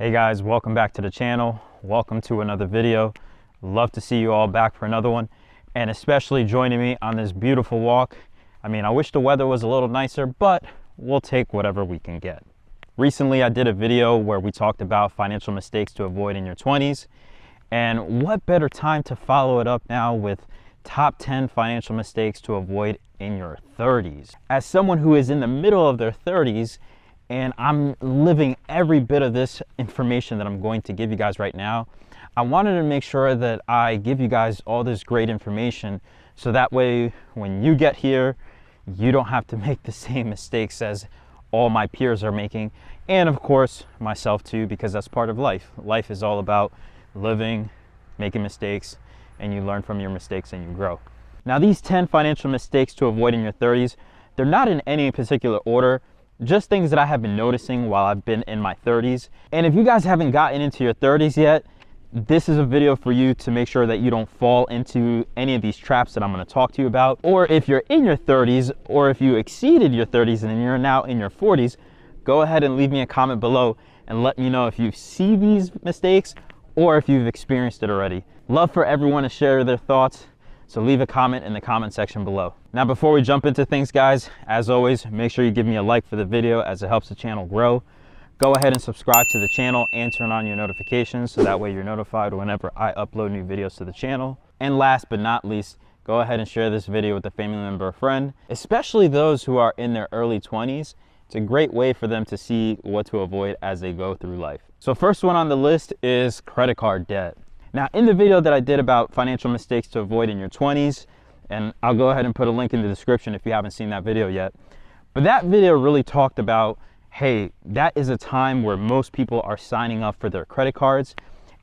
Hey guys, welcome back to the channel. Welcome to another video. Love to see you all back for another one, and especially joining me on this beautiful walk. I mean, I wish the weather was a little nicer, but we'll take whatever we can get. Recently, I did a video where we talked about financial mistakes to avoid in your 20s, and what better time to follow it up now with top 10 financial mistakes to avoid in your 30s. As someone who is in the middle of their 30s, and I'm living every bit of this information that I'm going to give you guys right now, I wanted to make sure that I give you guys all this great information so that way when you get here, you don't have to make the same mistakes as all my peers are making, and of course myself too, because that's part of life. Life is all about living, making mistakes, and you learn from your mistakes and you grow. Now, these 10 financial mistakes to avoid in your 30s, they're not in any particular order, just things that I have been noticing while I've been in my 30s. And if you guys haven't gotten into your 30s yet, this is a video for you to make sure that you don't fall into any of these traps that I'm going to talk to you about. Or if you're in your 30s, or if you exceeded your 30s and you're now in your 40s, go ahead and leave me a comment below and let me know if you see these mistakes or if you've experienced it already. Love for everyone to share their thoughts, so leave a comment in the comment section below. Now, before we jump into things, guys, as always, make sure you give me a like for the video as it helps the channel grow. Go ahead and subscribe to the channel and turn on your notifications so that way you're notified whenever I upload new videos to the channel. And last but not least, go ahead and share this video with a family member or friend, especially those who are in their early 20s. It's a great way for them to see what to avoid as they go through life. So first one on the list is credit card debt. Now, in the video that I did about financial mistakes to avoid in your 20s, and I'll go ahead and put a link in the description if you haven't seen that video yet, but that video really talked about, hey, that is a time where most people are signing up for their credit cards,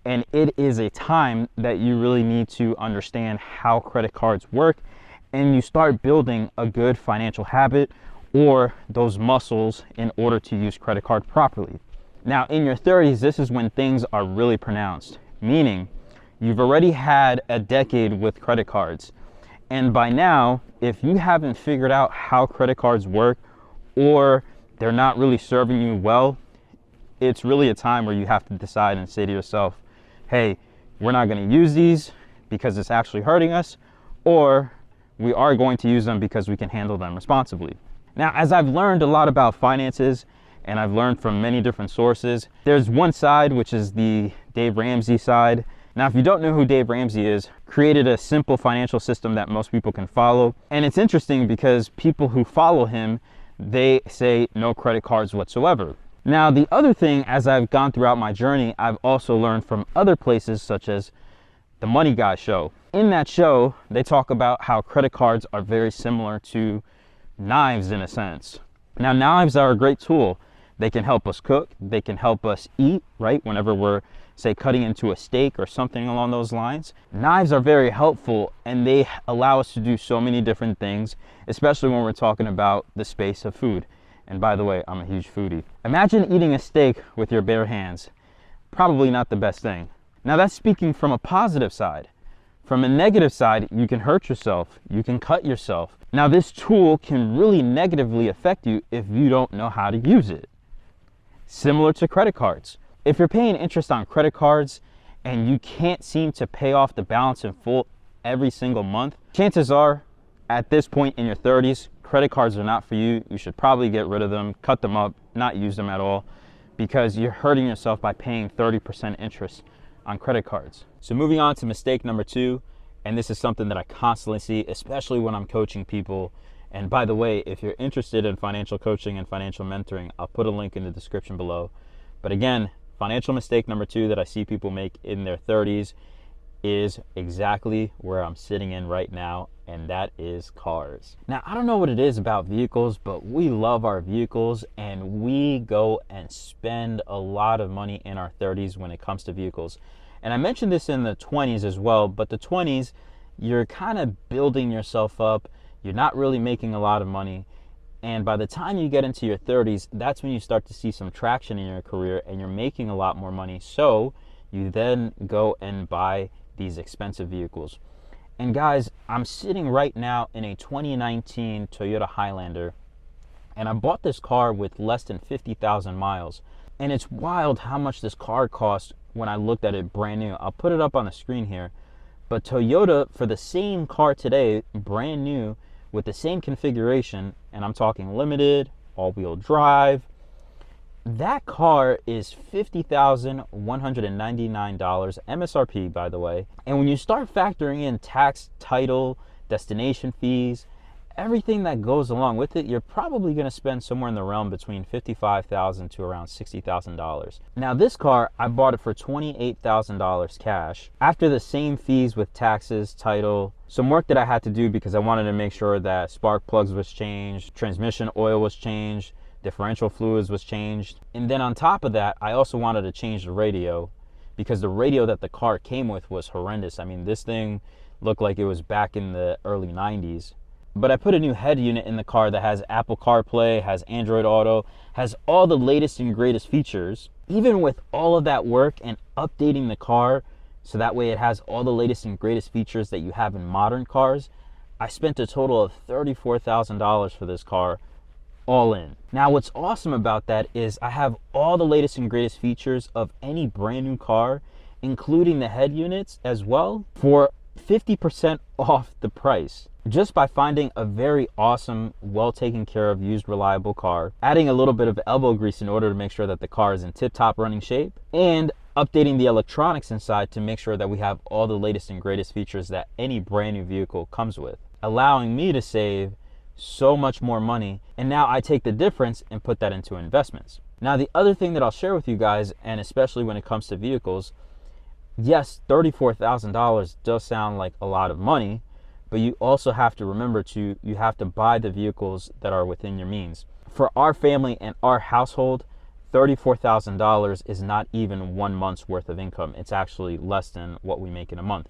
and it is a time that you really need to understand how credit cards work, and you start building a good financial habit or those muscles in order to use credit card properly. Now, in your 30s, this is when things are really pronounced, meaning you've already had a decade with credit cards. And by now, if you haven't figured out how credit cards work or they're not really serving you well, it's really a time where you have to decide and say to yourself, hey, we're not going to use these because it's actually hurting us, or we are going to use them because we can handle them responsibly. Now, as I've learned a lot about finances, and I've learned from many different sources, there's one side, which is the Dave Ramsey side. Now, if you don't know who Dave Ramsey is, created a simple financial system that most people can follow. And it's interesting because people who follow him, they say no credit cards whatsoever. Now, the other thing, as I've gone throughout my journey, I've also learned from other places such as the Money Guy show. In that show, they talk about how credit cards are very similar to knives in a sense. Now, knives are a great tool. They can help us cook, they can help us eat, right? Whenever we're, say, cutting into a steak or something along those lines. Knives are very helpful and they allow us to do so many different things, especially when we're talking about the space of food. And by the way, I'm a huge foodie. Imagine eating a steak with your bare hands. Probably not the best thing. Now, that's speaking from a positive side. From a negative side, you can hurt yourself, you can cut yourself. Now, this tool can really negatively affect you if you don't know how to use it. Similar to credit cards. If you're paying interest on credit cards and you can't seem to pay off the balance in full every single month, chances are at this point in your 30s, credit cards are not for you. You should probably get rid of them, cut them up, not use them at all, because you're hurting yourself by paying 30% interest on credit cards. So moving on to mistake number 2, and this is something that I constantly see, especially when I'm coaching people. And by the way, if you're interested in financial coaching and financial mentoring, I'll put a link in the description below. But again, financial mistake number 2 that I see people make in their 30s is exactly where I'm sitting in right now, and that is cars. Now, I don't know what it is about vehicles, but we love our vehicles and we go and spend a lot of money in our 30s when it comes to vehicles. And I mentioned this in the 20s as well, but the 20s, you're kind of building yourself up. You're not really making a lot of money. And by the time you get into your 30s, that's when you start to see some traction in your career and you're making a lot more money. So you then go and buy these expensive vehicles. And guys, I'm sitting right now in a 2019 Toyota Highlander, and I bought this car with less than 50,000 miles. And it's wild how much this car cost when I looked at it brand new. I'll put it up on the screen here. But Toyota, for the same car today, brand new, with the same configuration, and I'm talking limited, all-wheel drive, that car is $50,199 MSRP, by the way. And when you start factoring in tax, title, destination fees, everything that goes along with it, you're probably going to spend somewhere in the realm between $55,000 to around $60,000. Now this car, I bought it for $28,000 cash. After the same fees with taxes, title, some work that I had to do because I wanted to make sure that spark plugs was changed, transmission oil was changed, differential fluids was changed. And then on top of that, I also wanted to change the radio because the radio that the car came with was horrendous. I mean, this thing looked like it was back in the early 90s. But I put a new head unit in the car that has Apple CarPlay, has Android Auto, has all the latest and greatest features. Even with all of that work and updating the car so that way it has all the latest and greatest features that you have in modern cars, I spent a total of $34,000 for this car, all in. Now what's awesome about that is I have all the latest and greatest features of any brand new car, including the head units as well, for 50% off the price, just by finding a very awesome, well taken care of, used, reliable car, adding a little bit of elbow grease in order to make sure that the car is in tip-top running shape, and updating the electronics inside to make sure that we have all the latest and greatest features that any brand new vehicle comes with, allowing me to save so much more money. And now I take the difference and put that into investments. Now the other thing that I'll share with you guys, and especially when it comes to vehicles, yes, $34,000 does sound like a lot of money, but you also have to remember you have to buy the vehicles that are within your means. For our family and our household, $34,000 is not even 1 month's worth of income. It's actually less than what we make in a month.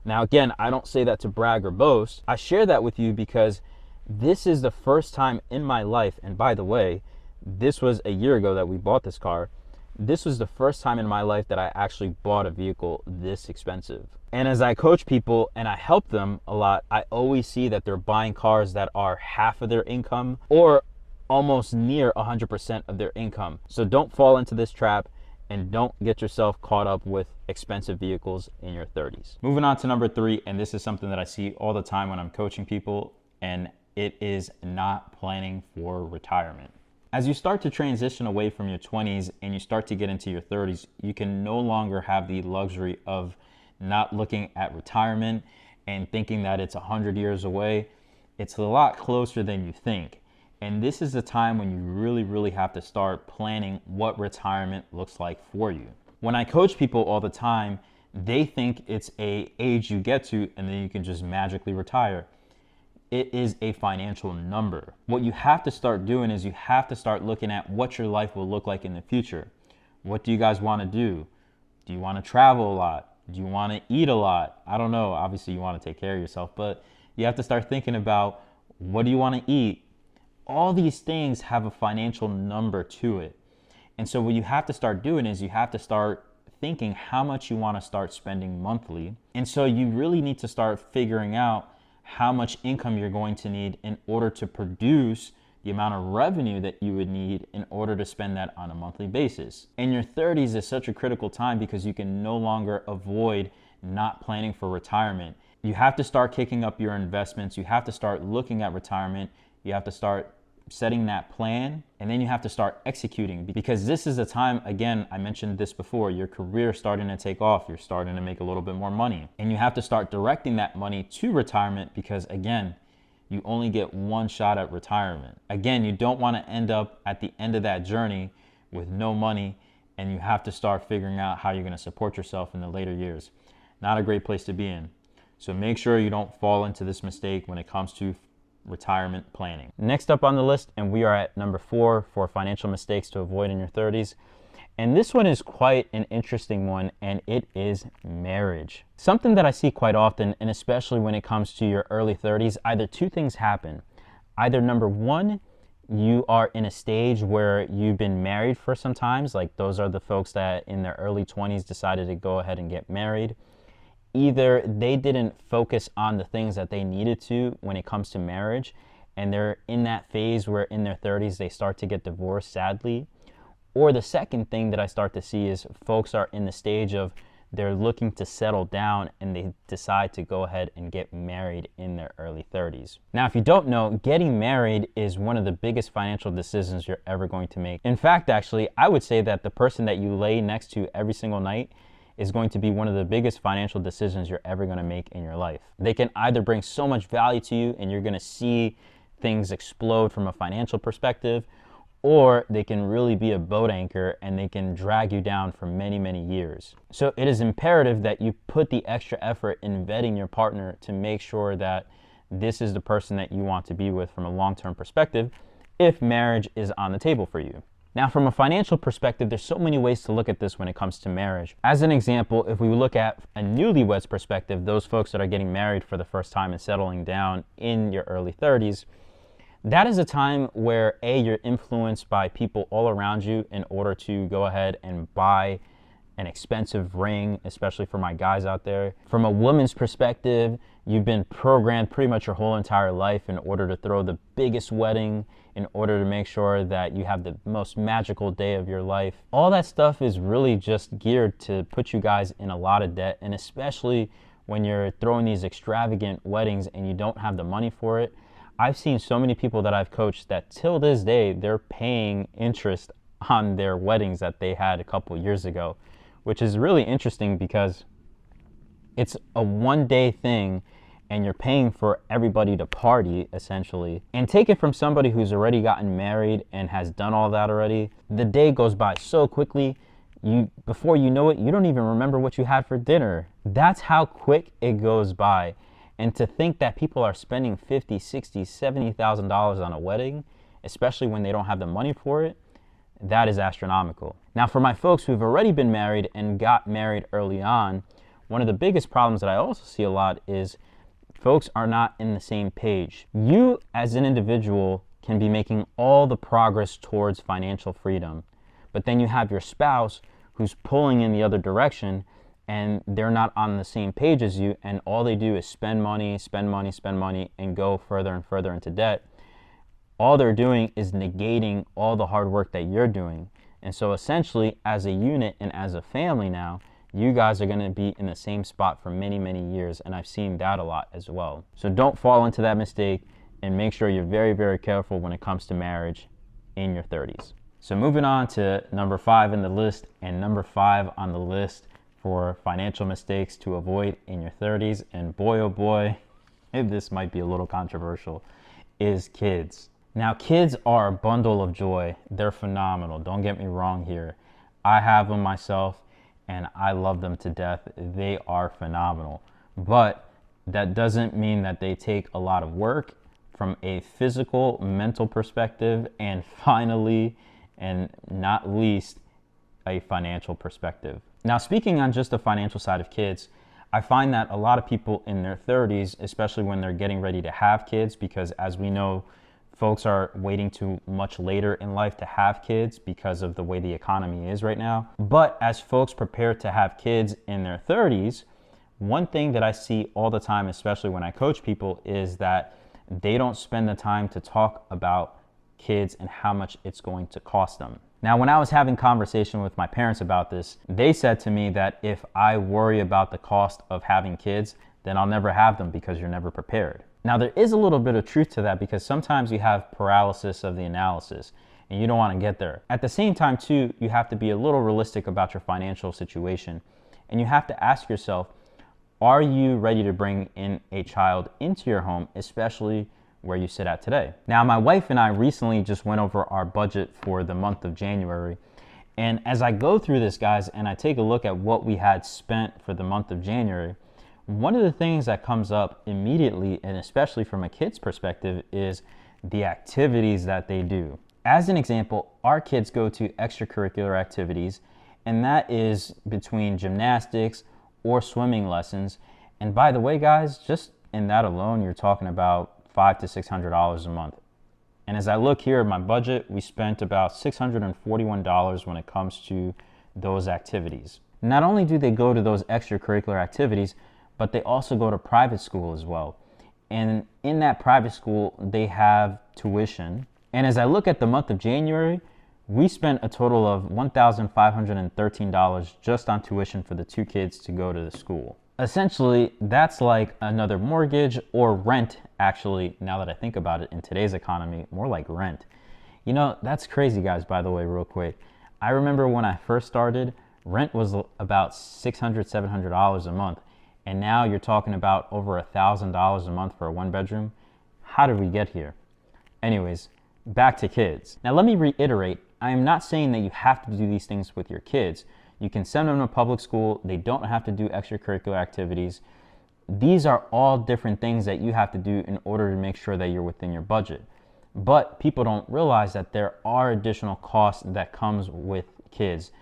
Now again, I don't say that to brag or boast. I share that with you because this is the first time in my life, and by the way, this was a year ago that we bought this car. This was the first time in my life that I actually bought a vehicle this expensive. And as I coach people and I help them a lot, I always see that they're buying cars that are half of their income or almost near 100% of their income. So don't fall into this trap and don't get yourself caught up with expensive vehicles in your 30s. Moving on to number 3, and this is something that I see all the time when I'm coaching people, and it is not planning for retirement. As you start to transition away from your 20s and you start to get into your 30s, you can no longer have the luxury of not looking at retirement and thinking that it's 100 years away. It's a lot closer than you think. And this is the time when you really have to start planning what retirement looks like for you. When I coach people all the time, they think it's an age you get to and then you can just magically retire. It is a financial number. What you have to start doing is you have to start looking at what your life will look like in the future. What do you guys want to do? Do you want to travel a lot? Do you want to eat a lot? I don't know. Obviously, you want to take care of yourself, but you have to start thinking about what do you want to eat? All these things have a financial number to it. And so what you have to start doing is you have to start thinking how much you want to start spending monthly. And so you really need to start figuring out how much income you're going to need in order to produce the amount of revenue that you would need in order to spend that on a monthly basis. And your 30s is such a critical time because you can no longer avoid not planning for retirement. You have to start kicking up your investments. You have to start looking at retirement. You have to start setting that plan, and then you have to start executing, because this is the time, again, I mentioned this before, your career is starting to take off, you're starting to make a little bit more money, and you have to start directing that money to retirement because, again, you only get one shot at retirement. Again, you don't want to end up at the end of that journey with no money, and you have to start figuring out how you're going to support yourself in the later years. Not a great place to be in. So make sure you don't fall into this mistake when it comes to retirement planning. Next up on the list, and we are at number 4 for financial mistakes to avoid in your 30s. And this one is quite an interesting one, and it is marriage. Something that I see quite often, and especially when it comes to your early 30s, either two things happen. Either number 1, you are in a stage where you've been married for some times, like those are the folks that in their early 20s decided to go ahead and get married. Either they didn't focus on the things that they needed to when it comes to marriage, and they're in that phase where in their 30s they start to get divorced, sadly, Or the second thing that I start to see is folks are in the stage of they're looking to settle down and they decide to go ahead and get married in their early 30s. Now, if you don't know, getting married is one of the biggest financial decisions you're ever going to make. In fact, actually, I would say that the person that you lay next to every single night is going to be one of the biggest financial decisions you're ever going to make in your life. They can either bring so much value to you and you're going to see things explode from a financial perspective, or they can really be a boat anchor and they can drag you down for many, many years. So it is imperative that you put the extra effort in vetting your partner to make sure that this is the person that you want to be with from a long-term perspective if marriage is on the table for you. Now, from a financial perspective, there's so many ways to look at this when it comes to marriage. As an example, if we look at a newlywed's perspective, those folks that are getting married for the first time and settling down in your early 30s, that is a time where you're influenced by people all around you in order to go ahead and buy an expensive ring, especially for my guys out there. From a woman's perspective, you've been programmed pretty much your whole entire life in order to throw the biggest wedding, in order to make sure that you have the most magical day of your life. All that stuff is really just geared to put you guys in a lot of debt, and especially when you're throwing these extravagant weddings and you don't have the money for it. I've seen so many people that I've coached that till this day, they're paying interest on their weddings that they had a couple years ago, which is really interesting because it's a one-day thing and you're paying for everybody to party, essentially. And take it from somebody who's already gotten married and has done all that already. The day goes by so quickly, before you know it, you don't even remember what you had for dinner. That's how quick it goes by. And to think that people are spending $50,000, $60,000, $70,000 on a wedding, especially when they don't have the money for it, that is astronomical. Now, for my folks who've already been married and got married early on, one of the biggest problems that I also see a lot is folks are not in the same page. You, as an individual, can be making all the progress towards financial freedom, but then you have your spouse who's pulling in the other direction, and they're not on the same page as you, and all they do is spend money, spend money, spend money, and go further and further into debt. All they're doing is negating all the hard work that you're doing. And so essentially, as a unit and as a family now, you guys are going to be in the same spot for many, many years, and I've seen that a lot as well. So don't fall into that mistake, and make sure you're very, very careful when it comes to marriage in your 30s. So moving on to number 5 in the list, and number 5 on the list for financial mistakes to avoid in your 30s, and boy oh boy, this might be a little controversial, is kids. Now, kids are a bundle of joy. They're phenomenal. Don't get me wrong here. I have them myself and I love them to death. They are phenomenal. But that doesn't mean that they take a lot of work from a physical, mental perspective, and finally, and not least, a financial perspective. Now, speaking on just the financial side of kids, I find that a lot of people in their 30s, especially when they're getting ready to have kids, because as we know, folks are waiting to much later in life to have kids because of the way the economy is right now. But as folks prepare to have kids in their 30s, one thing that I see all the time, especially when I coach people, is that they don't spend the time to talk about kids and how much it's going to cost them. Now, when I was having conversation with my parents about this, they said to me that if I worry about the cost of having kids, then I'll never have them because you're never prepared. Now, there is a little bit of truth to that, because sometimes you have paralysis of the analysis and you don't want to get there. At the same time, too, you have to be a little realistic about your financial situation, and you have to ask yourself, are you ready to bring in a child into your home, especially where you sit at today? Now, my wife and I recently just went over our budget for the month of January. And as I go through this, guys, and I take a look at what we had spent for the month of January, one of the things that comes up immediately, and especially from a kid's perspective, is the activities that they do. As an example, our kids go to extracurricular activities, and that is between gymnastics or swimming lessons. And by the way, guys, just in that alone, you're talking about $500 to $600 a month. And as I look here at my budget, we spent about $641 when it comes to those activities. Not only do they go to those extracurricular activities, but they also go to private school as well. And in that private school, they have tuition. And as I look at the month of January, We spent a total of $1,513 just on tuition for the 2 kids to go to the school. Essentially, that's like another mortgage or rent, actually, now that I think about it, in today's economy, more like rent. You know, that's crazy, guys, by the way, real quick. I remember when I first started, rent was about $600, $700 a month. And now you're talking about over $1,000 a month for a 1-bedroom. How did we get here? Anyways, back to kids. Now, let me reiterate, I am not saying that you have to do these things with your kids. You can send them to public school. They don't have to do extracurricular activities. These are all different things that you have to do in order to make sure that you're within your budget. But people don't realize that there are additional costs that comes with kids.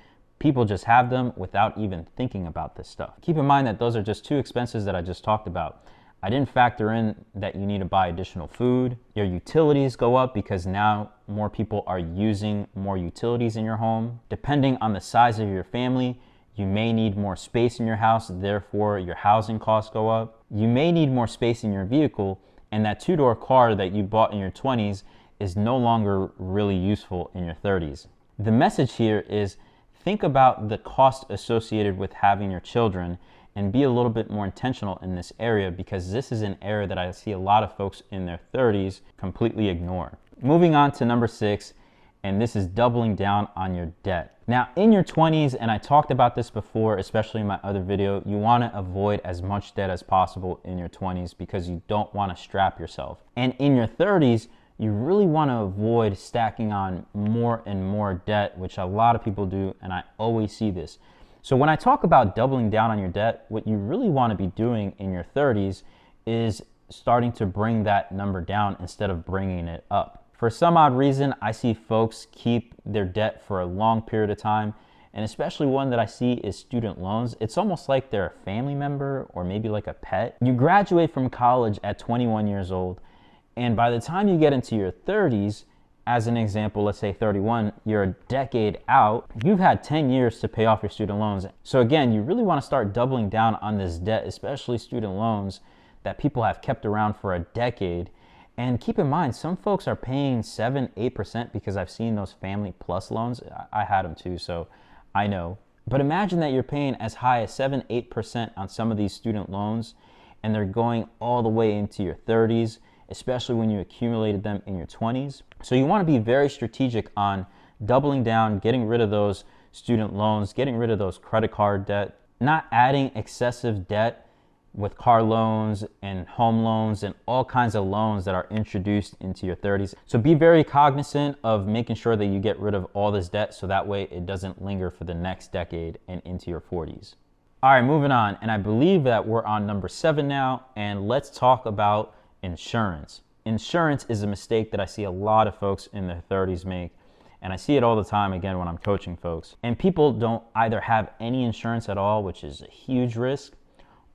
People just have them without even thinking about this stuff. Keep in mind that those are just 2 expenses that I just talked about. I didn't factor in that you need to buy additional food. Your utilities go up because now more people are using more utilities in your home. Depending on the size of your family, you may need more space in your house, therefore your housing costs go up. You may need more space in your vehicle, and that 2-door car that you bought in your 20s is no longer really useful in your 30s. The message here is think about the cost associated with having your children and be a little bit more intentional in this area, because this is an area that I see a lot of folks in their 30s completely ignore. Moving on to number 6, and this is doubling down on your debt. Now, in your 20s, and I talked about this before, especially in my other video, you want to avoid as much debt as possible in your 20s because you don't want to strap yourself. And in your 30s, you really want to avoid stacking on more and more debt, which a lot of people do, and I always see this. So when I talk about doubling down on your debt, what you really want to be doing in your 30s is starting to bring that number down instead of bringing it up. For some odd reason, I see folks keep their debt for a long period of time, and especially one that I see is student loans. It's almost like they're a family member or maybe like a pet. You graduate from college at 21 years old, and by the time you get into your 30s, as an example, let's say 31, you're a decade out, you've had 10 years to pay off your student loans. So again, you really want to start doubling down on this debt, especially student loans that people have kept around for a decade. And keep in mind, some folks are paying 7%, 8% because I've seen those Family Plus loans. I had them too, so I know. But imagine that you're paying as high as 7%, 8% on some of these student loans, and they're going all the way into your 30s, especially when you accumulated them in your 20s. So you want to be very strategic on doubling down, getting rid of those student loans, getting rid of those credit card debt, not adding excessive debt with car loans and home loans and all kinds of loans that are introduced into your 30s. So be very cognizant of making sure that you get rid of all this debt so that way it doesn't linger for the next decade and into your 40s. All right, moving on. And I believe that we're on number 7 now, and let's talk about insurance. Insurance is a mistake that I see a lot of folks in their 30s make, and I see it all the time again when I'm coaching folks. And people don't either have any insurance at all, which is a huge risk,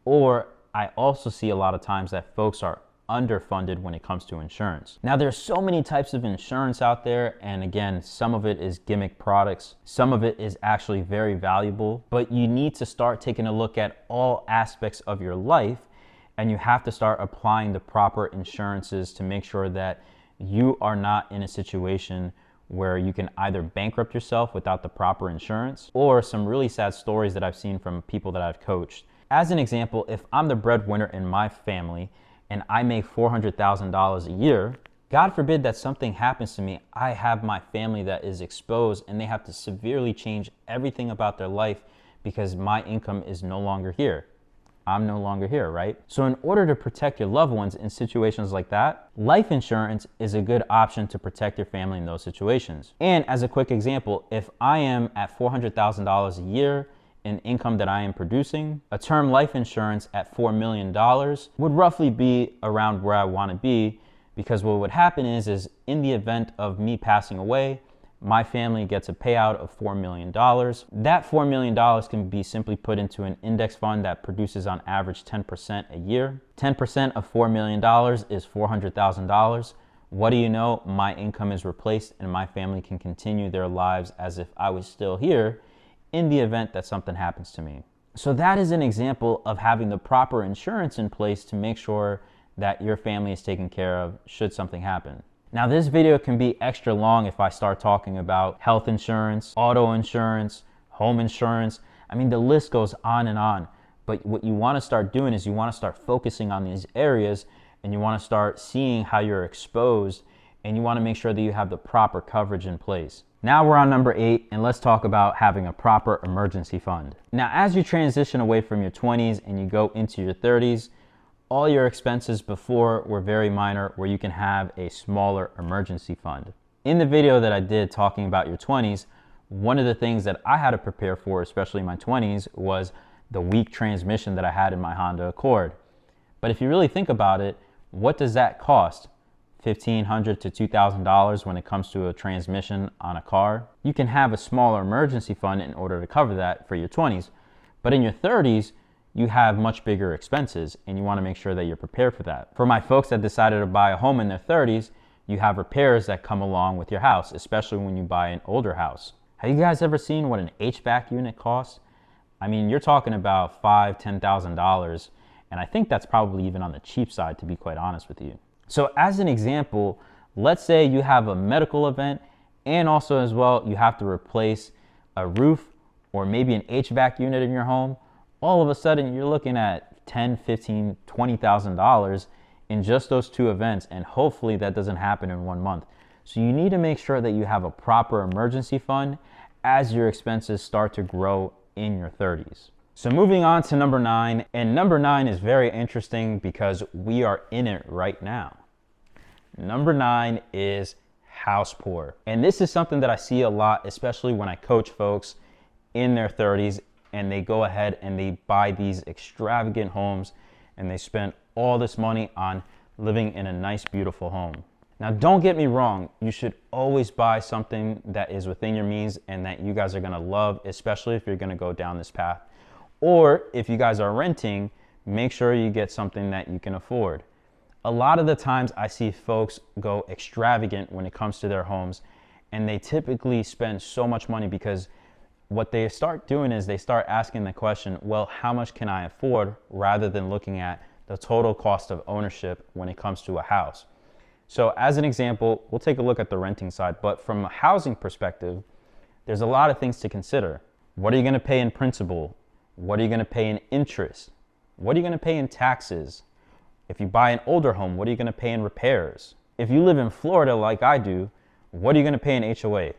or I also see a lot of times that folks are underfunded when it comes to insurance. Now, there's so many types of insurance out there, and again, some of it is gimmick products, some of it is actually very valuable, but you need to start taking a look at all aspects of your life, and you have to start applying the proper insurances to make sure that you are not in a situation where you can either bankrupt yourself without the proper insurance, or some really sad stories that I've seen from people that I've coached. As an example, if I'm the breadwinner in my family and I make $400,000 a year, God forbid that something happens to me, I have my family that is exposed and they have to severely change everything about their life because my income is no longer here. I'm no longer here, right? So in order to protect your loved ones in situations like that, life insurance is a good option to protect your family in those situations. And as a quick example, if I am at $400,000 a year in income that I am producing, a term life insurance at $4 million would roughly be around where I want to be, because what would happen is in the event of me passing away, my family gets a payout of $4 million. That $4 million can be simply put into an index fund that produces on average 10% a year. 10% of $4 million is $400,000. What do you know? My income is replaced and my family can continue their lives as if I was still here in the event that something happens to me. So that is an example of having the proper insurance in place to make sure that your family is taken care of should something happen. Now this video can be extra long if I start talking about health insurance, auto insurance, home insurance. I mean, the list goes on and on. But what you want to start doing is you want to start focusing on these areas, and you want to start seeing how you're exposed, and you want to make sure that you have the proper coverage in place. Now we're on number 8, and let's talk about having a proper emergency fund. Now, as you transition away from your 20s and you go into your 30s, all your expenses before were very minor, where you can have a smaller emergency fund. In the video that I did talking about your 20s, one of the things that I had to prepare for, especially in my 20s, was the weak transmission that I had in my Honda Accord. But if you really think about it, what does that cost? $1,500 to $2,000 when it comes to a transmission on a car. You can have a smaller emergency fund in order to cover that for your 20s. But in your 30s, you have much bigger expenses, and you want to make sure that you're prepared for that. For my folks that decided to buy a home in their 30s, you have repairs that come along with your house, especially when you buy an older house. Have you guys ever seen what an HVAC unit costs? I mean, you're talking about $5,000, $10,000, and I think that's probably even on the cheap side, to be quite honest with you. So as an example, let's say you have a medical event, and also as well, you have to replace a roof or maybe an HVAC unit in your home. All of a sudden, you're looking at $10,000, $15,000, $20,000 in just those two events, and hopefully that doesn't happen in 1 month. So you need to make sure that you have a proper emergency fund as your expenses start to grow in your 30s. So moving on to number 9, and number 9 is very interesting because we are in it right now. Number 9 is house poor. And this is something that I see a lot, especially when I coach folks in their 30s and they go ahead and they buy these extravagant homes and they spend all this money on living in a nice, beautiful home. Now, don't get me wrong, you should always buy something that is within your means and that you guys are gonna love, especially if you're gonna go down this path. Or if you guys are renting, make sure you get something that you can afford. A lot of the times I see folks go extravagant when it comes to their homes, and they typically spend so much money because what they start doing is they start asking the question, well, how much can I afford, rather than looking at the total cost of ownership when it comes to a house. So as an example, we'll take a look at the renting side, but from a housing perspective, there's a lot of things to consider. What are you gonna pay in principal? What are you gonna pay in interest? What are you gonna pay in taxes? If you buy an older home, what are you gonna pay in repairs? If you live in Florida like I do, what are you gonna pay in HOA?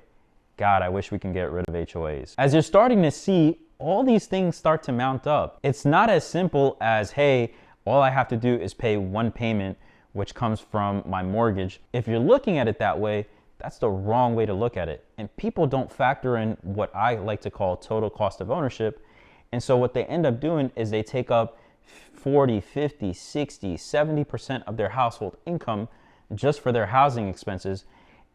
God, I wish we can get rid of HOAs. As you're starting to see, all these things start to mount up. It's not as simple as, hey, all I have to do is pay one payment, which comes from my mortgage. If you're looking at it that way, that's the wrong way to look at it. And people don't factor in what I like to call total cost of ownership. And so what they end up doing is they take up 40, 50, 60, 70% of their household income just for their housing expenses.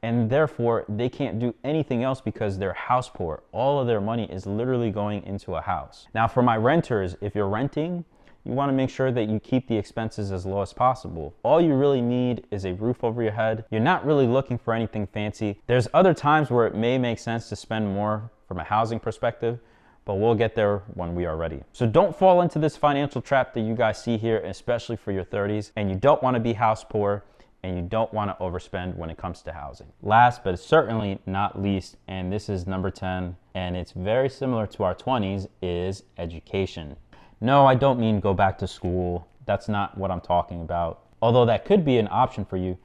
And therefore, they can't do anything else because they're house poor. All of their money is literally going into a house. Now, for my renters, if you're renting, you want to make sure that you keep the expenses as low as possible. All you really need is a roof over your head. You're not really looking for anything fancy. There's other times where it may make sense to spend more from a housing perspective, but we'll get there when we are ready. So don't fall into this financial trap that you guys see here, especially for your 30s, and you don't want to be house poor, and you don't want to overspend when it comes to housing. Last, but certainly not least, and this is number 10, and it's very similar to our 20s, is education. No, I don't mean go back to school. That's not what I'm talking about, although that could be an option for you.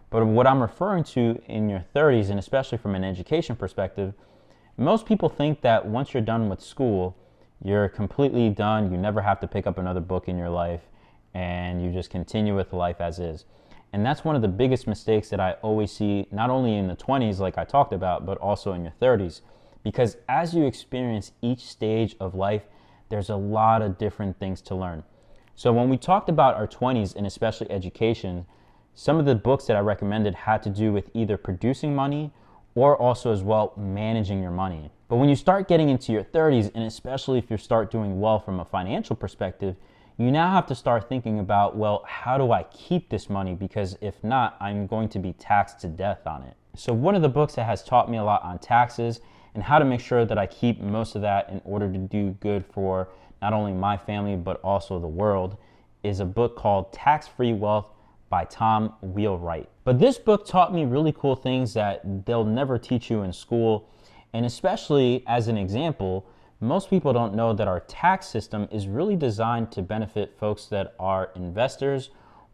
But what I'm referring to in your 30s, and especially from an education perspective, most people think that once you're done with school, you're completely done. You never have to pick up another book in your life, and you just continue with life as is. And that's one of the biggest mistakes that I always see, not only in the 20s like I talked about, but also in your 30s. Because as you experience each stage of life, there's a lot of different things to learn. So when we talked about our 20s, and especially education, some of the books that I recommended had to do with either producing money or also as well managing your money. But when you start getting into your 30s, and especially if you start doing well from a financial perspective, you now have to start thinking about, well, how do I keep this money? Because if not, I'm going to be taxed to death on it. So one of the books that has taught me a lot on taxes and how to make sure that I keep most of that in order to do good for not only my family, but also the world, is a book called Tax-Free Wealth by Tom Wheelwright. But this book taught me really cool things that they'll never teach you in school. And especially as an example, most people don't know that our tax system is really designed to benefit folks that are investors,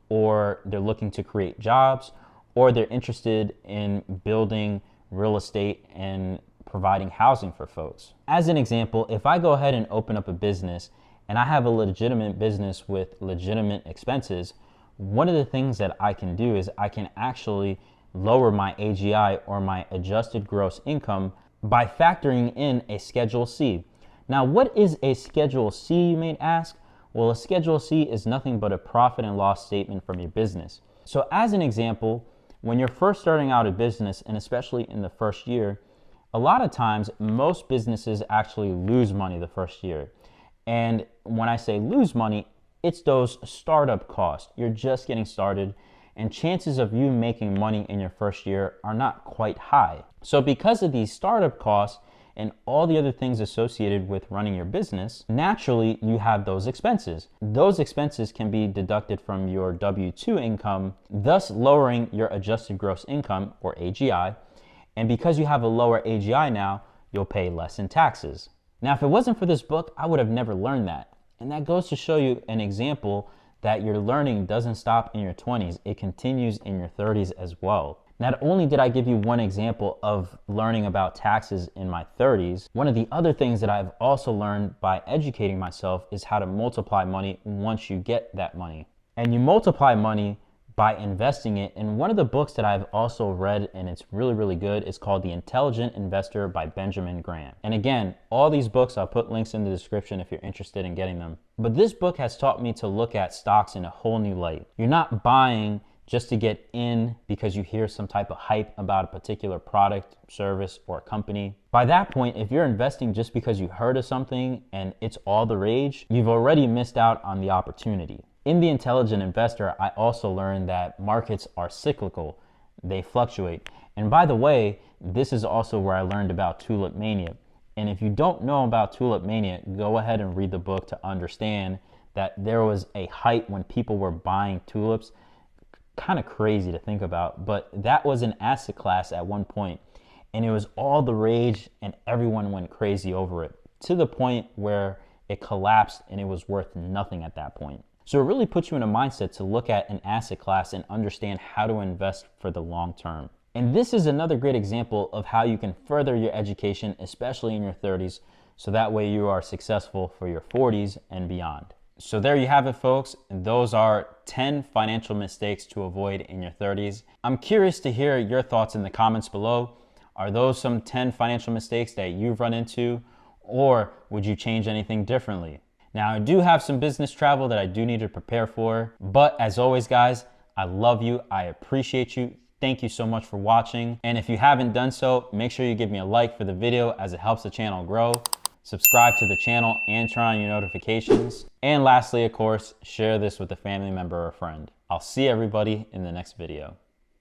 or they're looking to create jobs, or they're interested in building real estate and providing housing for folks. As an example, if I go ahead and open up a business and I have a legitimate business with legitimate expenses, one of the things that I can do is I can actually lower my AGI, or my adjusted gross income, by factoring in a Schedule C. Now, what is a Schedule C, you may ask? Well, a Schedule C is nothing but a profit and loss statement from your business. So as an example, when you're first starting out a business, and especially in the first year, a lot of times most businesses actually lose money the first year. And when I say lose money, it's those startup costs. You're just getting started, and chances of you making money in your first year are not quite high. So because of these startup costs and all the other things associated with running your business, naturally you have those expenses. Those expenses can be deducted from your W-2 income, thus lowering your adjusted gross income, or AGI. And because you have a lower AGI now, you'll pay less in taxes. Now, if it wasn't for this book, I would have never learned that. And that goes to show you an example that your learning doesn't stop in your 20s. It continues in your 30s as well. Not only did I give you one example of learning about taxes in my 30s, one of the other things that I've also learned by educating myself is how to multiply money once you get that money. And you multiply money by investing it. And one of the books that I've also read, and it's really, really good, is called The Intelligent Investor by Benjamin Graham. And again, all these books, I'll put links in the description if you're interested in getting them. But this book has taught me to look at stocks in a whole new light. You're not buying just to get in because you hear some type of hype about a particular product, service, or company. By that point, if you're investing just because you heard of something and it's all the rage, you've already missed out on the opportunity. In The Intelligent Investor, I also learned that markets are cyclical. They fluctuate. And by the way, this is also where I learned about tulip mania. And if you don't know about tulip mania, go ahead and read the book to understand that there was a height when people were buying tulips. Kind of crazy to think about, but that was an asset class at one point, and it was all the rage and everyone went crazy over it, to the point where it collapsed and it was worth nothing at that point. So it really puts you in a mindset to look at an asset class and understand how to invest for the long term. And this is another great example of how you can further your education, especially in your 30s, so that way you are successful for your 40s and beyond. So there you have it, folks. Those are 10 financial mistakes to avoid in your 30s. I'm curious to hear your thoughts in the comments below. Are those some 10 financial mistakes that you've run into, or would you change anything differently? Now, I do have some business travel that I do need to prepare for, but as always, guys, I love you. I appreciate you. Thank you so much for watching. And if you haven't done so, make sure you give me a like for the video, as it helps the channel grow. Subscribe to the channel and turn on your notifications. And lastly, of course, share this with a family member or friend. I'll see everybody in the next video.